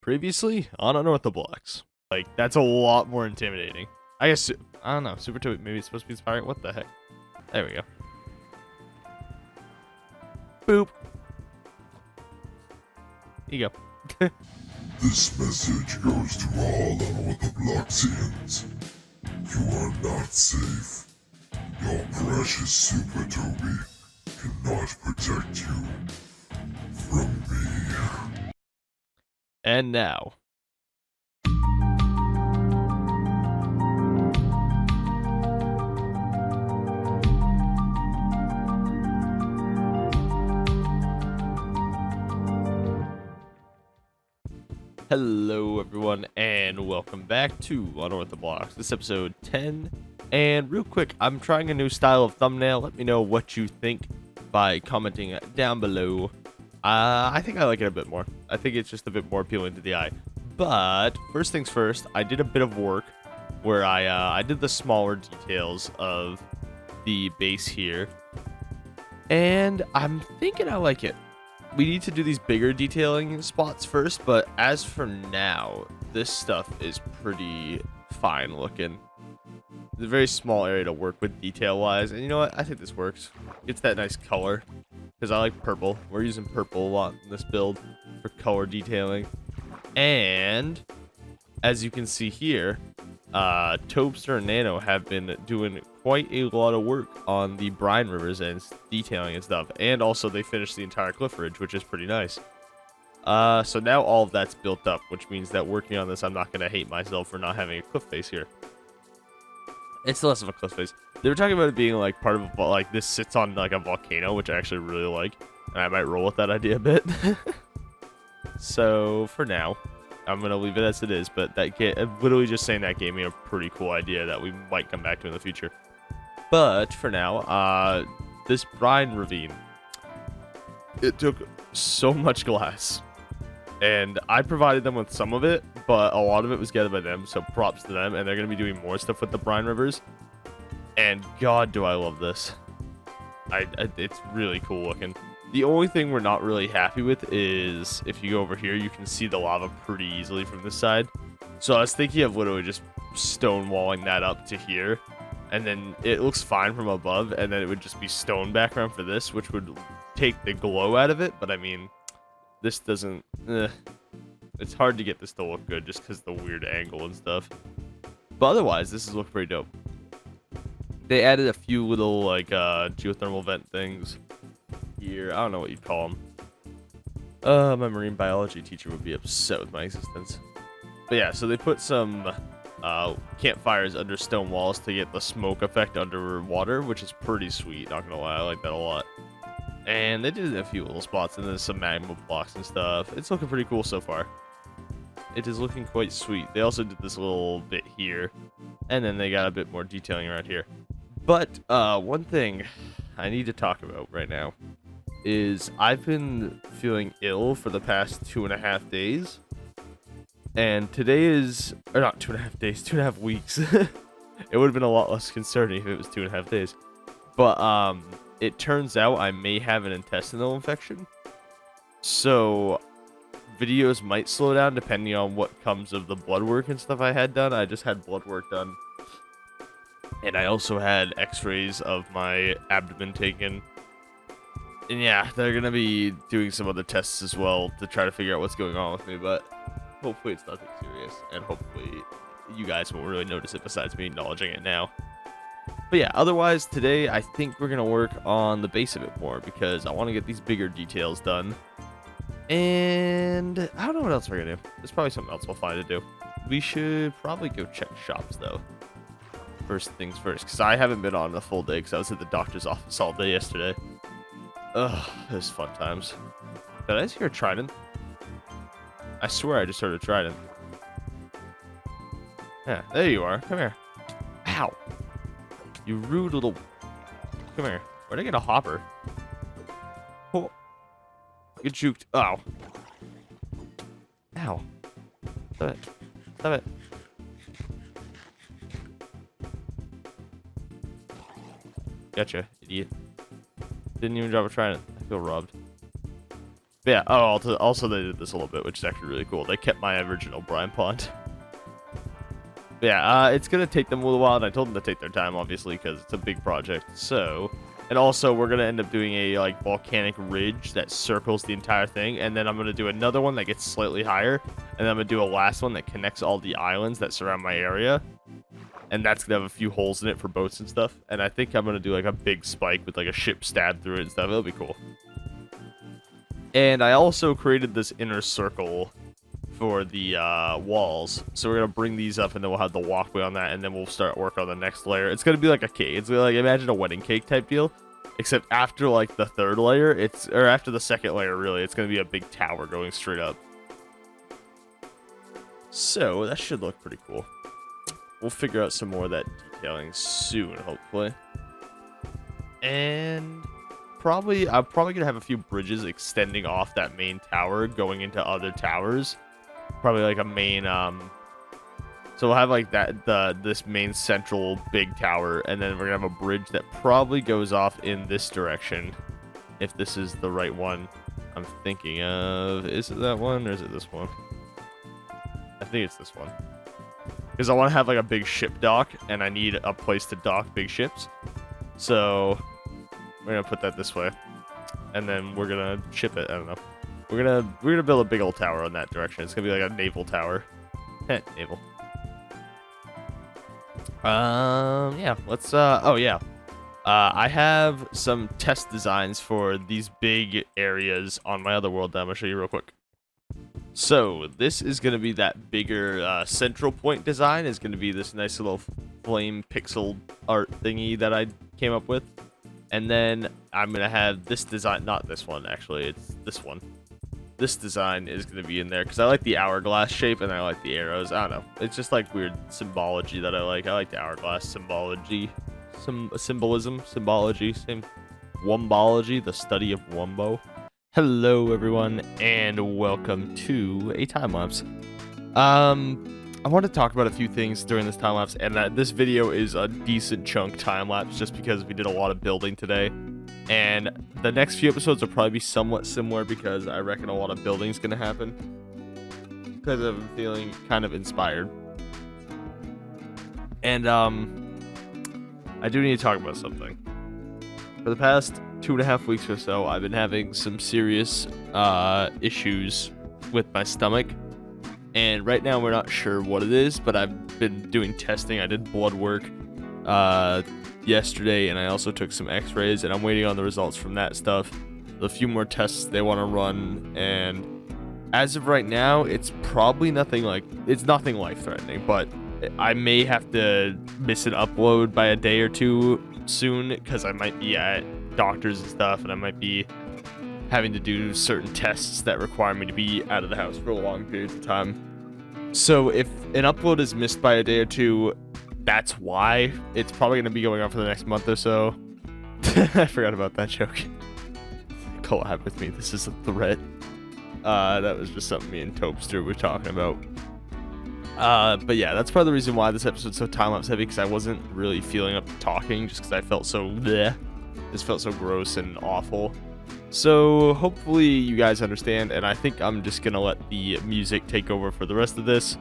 Previously on Unorthoblocks. Like, that's a lot more intimidating. I guess, I don't know, Super Toby, maybe it's supposed to be inspiring. What the heck? There we go. Boop. Here you go. This message goes to all Unorthoblocksians. You are not safe. Your precious Super Toby cannot protect you from me. And now. Hello everyone and welcome back to Unorthoblocks. This is episode 10, and real quick, I'm trying a new style of thumbnail. Let me know what you think by commenting down below. I think I like it a bit more. I think it's just a bit more appealing to the eye. But first things first, I did a bit of work where I did the smaller details of the base here, and I'm thinking I like it. We need to do these bigger detailing spots first, but as for now, this stuff is pretty fine looking. It's a very small area to work with detail-wise, and you know what? I think this works. It's that nice color, because I like purple. We're using purple a lot in this build for color detailing. And, as you can see here, Tobster and Nano have been doing quite a lot of work on the brine rivers and detailing and stuff, and also they finished the entire cliff ridge, which is pretty nice. So now all of that's built up, which means that working on this, I'm not going to hate myself for not having a cliff face here. It's less of a cliff face. They were talking about it being like part of a, like this sits on like a volcano, which I actually really like, and I might roll with that idea a bit. So for now, I'm going to leave it as it is, but that literally just saying that gave me a pretty cool idea that we might come back to in the future. But for now, this brine ravine, it took so much glass, and I provided them with some of it, but a lot of it was gathered by them, so props to them, and they're going to be doing more stuff with the brine rivers, and god do I love this. It's really cool looking. The only thing we're not really happy with is, if you go over here, you can see the lava pretty easily from this side. So I was thinking of literally just stonewalling that up to here, and then it looks fine from above, and then it would just be stone background for this, which would take the glow out of it. But I mean, this doesn't, it's hard to get this to look good just because the weird angle and stuff. But otherwise, this has looked pretty dope. They added a few little like geothermal vent things here. I don't know what you'd call them. My marine biology teacher would be upset with my existence. But yeah, so they put some campfires under stone walls to get the smoke effect underwater, which is pretty sweet, not gonna lie. I like that a lot. And they did it in a few little spots, and there's some magma blocks and stuff. It's looking pretty cool so far. It is looking quite sweet. They also did this little bit here, and then they got a bit more detailing around here. But one thing I need to talk about right now is I've been feeling ill for the past 2.5 days. And today is, or not 2.5 days, 2.5 weeks. It would have been a lot less concerning if it was 2.5 days. But it turns out I may have an intestinal infection. So videos might slow down depending on what comes of the blood work and stuff I had done. I just had blood work done. And I also had x-rays of my abdomen taken. And yeah, they're going to be doing some other tests as well to try to figure out what's going on with me. But hopefully it's nothing serious. And hopefully you guys won't really notice it besides me acknowledging it now. But yeah, otherwise today I think we're going to work on the base of it more, because I want to get these bigger details done. And I don't know what else we're going to do. There's probably something else we'll find to do. We should probably go check shops though. First things first, because I haven't been on a full day because I was at the doctor's office all day yesterday. Ugh, it was fun times. Did I just hear a trident? I swear I just heard a trident. Yeah, there you are. Come here. Ow. You rude little... Come here. Where'd I get a hopper? Oh. Get juked. Oh. Ow. Stop it. Stop it. Gotcha, idiot. Didn't even drop a trident. I feel robbed. But yeah, oh, also they did this a little bit, which is actually really cool. They kept my original brine pond. But yeah, it's going to take them a little while, and I told them to take their time, obviously, because it's a big project. So, and also, we're going to end up doing a, like, volcanic ridge that circles the entire thing, and then I'm going to do another one that gets slightly higher, and then I'm going to do a last one that connects all the islands that surround my area, and that's going to have a few holes in it for boats and stuff, and I think I'm going to do, like, a big spike with, like, a ship stabbed through it and stuff. It'll be cool. And I also created this inner circle for the walls, so we're gonna bring these up, and then we'll have the walkway on that, and then we'll start work on the next layer. It's gonna be like a cake. It's like, imagine a wedding cake type deal, except after like the third layer, or after the second layer, really, it's gonna be a big tower going straight up. So that should look pretty cool. We'll figure out some more of that detailing soon, hopefully. And I'm probably gonna have a few bridges extending off that main tower, going into other towers. Probably like a main, so we'll have like this main central big tower, and then we're gonna have a bridge that probably goes off in this direction, if this is the right one I'm thinking of. Is it that one, or is it this one? I think it's this one, because I want to have like a big ship dock, and I need a place to dock big ships, so we're gonna put that this way, and then we're gonna ship it. I don't know. We're gonna build a big old tower on that direction. It's gonna be like a naval tower. Naval. Yeah. Let's. Oh yeah. I have some test designs for these big areas on my other world that I'm gonna show you real quick. So this is gonna be that bigger central point design. Is gonna be this nice little flame pixel art thingy that I came up with. And then I'm going to have this design, not this one, actually, it's this one. This design is going to be in there, because I like the hourglass shape, and I like the arrows. I don't know. It's just like weird symbology that I like. I like the hourglass symbology. Symbology, same. Wombology, the study of Wombo. Hello, everyone, and welcome to a time-lapse. I want to talk about a few things during this time-lapse, and this video is a decent chunk time-lapse just because we did a lot of building today. And the next few episodes will probably be somewhat similar because I reckon a lot of building is going to happen. Because I'm feeling kind of inspired. And I do need to talk about something. For the past 2.5 weeks or so, I've been having some serious issues with my stomach. And right now we're not sure what it is, but I've been doing testing. I did blood work yesterday, and I also took some x-rays, and I'm waiting on the results from that stuff. A few more tests they want to run, and as of right now, it's probably nothing life-threatening, but I may have to miss an upload by a day or two soon, because I might be at doctors and stuff, and I might be having to do certain tests that require me to be out of the house for long periods of time. So if an upload is missed by a day or two, that's why. It's probably going to be going on for the next month or so. I forgot about that joke. Collab with me. This is a threat. That was just something me and Tobster were talking about. But yeah, that's part of the reason why this episode's so time-lapse heavy, because I wasn't really feeling up to talking, just because I felt so bleh. This felt so gross and awful. So hopefully you guys understand, and I think I'm just gonna let the music take over for the rest of this.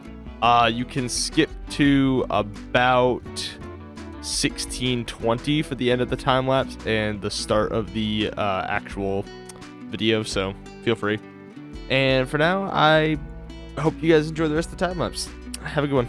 You can skip to about 16:20 for the end of the time lapse and the start of the actual video, so feel free. And for now, I hope you guys enjoy the rest of the time lapse. Have a good one.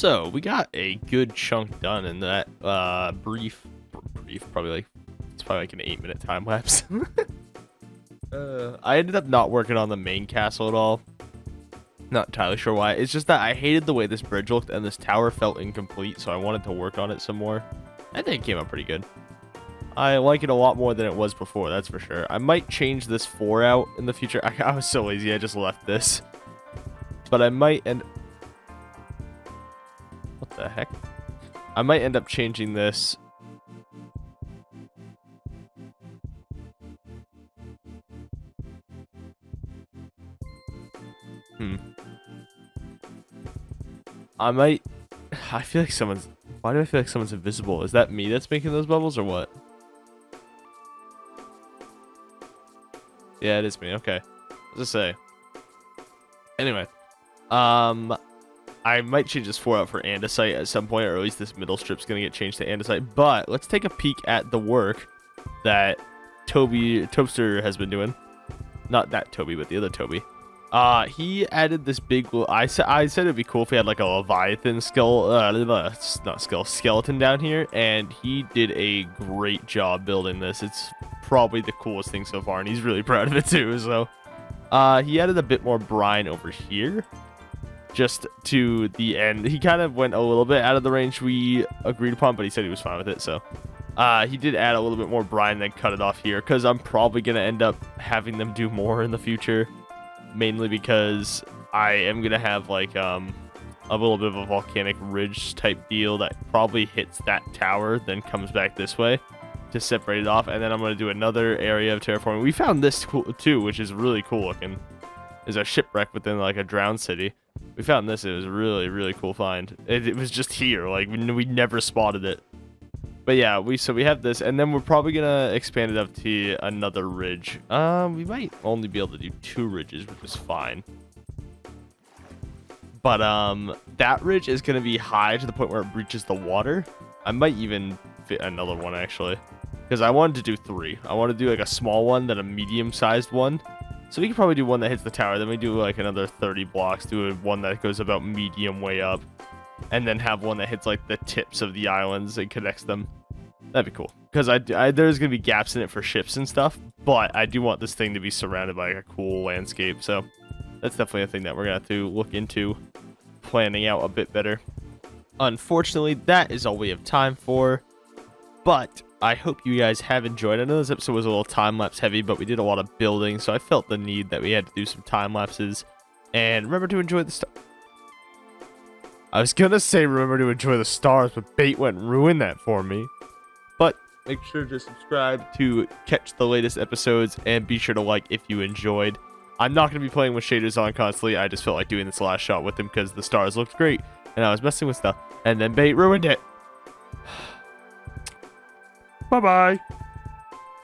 So we got a good chunk done in that brief, probably like it's probably like an 8-minute time lapse. I ended up not working on the main castle at all. Not entirely sure why. It's just that I hated the way this bridge looked and this tower felt incomplete, so I wanted to work on it some more. I think it came out pretty good. I like it a lot more than it was before, that's for sure. I might change this 4 out in the future. I was so lazy, I just left this. But I might end... What the heck? I might end up changing this... I feel like someone's... Why do I feel like someone's invisible? Is that me that's making those bubbles or what? Yeah, it is me. Okay. What's it say? Anyway. I might change this 4 out for andesite at some point, or at least this middle strip's going to get changed to andesite. But let's take a peek at the work that Tobster has been doing. Not that Toby, but the other Toby. He added this big... I said it'd be cool if he had like a Leviathan skeleton down here, and he did a great job building this. It's probably the coolest thing so far, and he's really proud of it too. So, he added a bit more brine over here, just to the end. He kind of went a little bit out of the range we agreed upon, but he said he was fine with it. So, he did add a little bit more brine, and then cut it off here, because I'm probably gonna end up having them do more in the future. Mainly because I am going to have like a little bit of a volcanic ridge type deal that probably hits that tower, then comes back this way to separate it off. And then I'm going to do another area of terraforming. We found this cool too, which is really cool looking. There's a shipwreck within like a drowned city. We found this. It was a really, really cool find. It was just here. Like we never spotted it. But yeah, we have this, and then we're probably gonna expand it up to another ridge. We might only be able to do 2 ridges, which is fine. But that ridge is gonna be high to the point where it reaches the water. I might even fit another one actually, because I wanted to do 3. I want to do like a small one, then a medium-sized one. So we could probably do one that hits the tower, then we do like another 30 blocks, do one that goes about medium way up. And then have one that hits like the tips of the islands and connects them. That'd be cool. Because there's going to be gaps in it for ships and stuff. But I do want this thing to be surrounded by like a cool landscape. So that's definitely a thing that we're going to have to look into planning out a bit better. Unfortunately, that is all we have time for. But I hope you guys have enjoyed. I know this episode was a little time-lapse heavy, but we did a lot of building. So I felt the need that we had to do some time-lapses. And remember to enjoy the stuff. I was gonna say remember to enjoy the stars, but bait went and ruined that for me. But make sure to subscribe to catch the latest episodes, and be sure to like if you enjoyed. I'm not gonna be playing with shaders on constantly. I just felt like doing this last shot with them because the stars looked great, and I was messing with stuff, and then bait ruined it. Bye bye.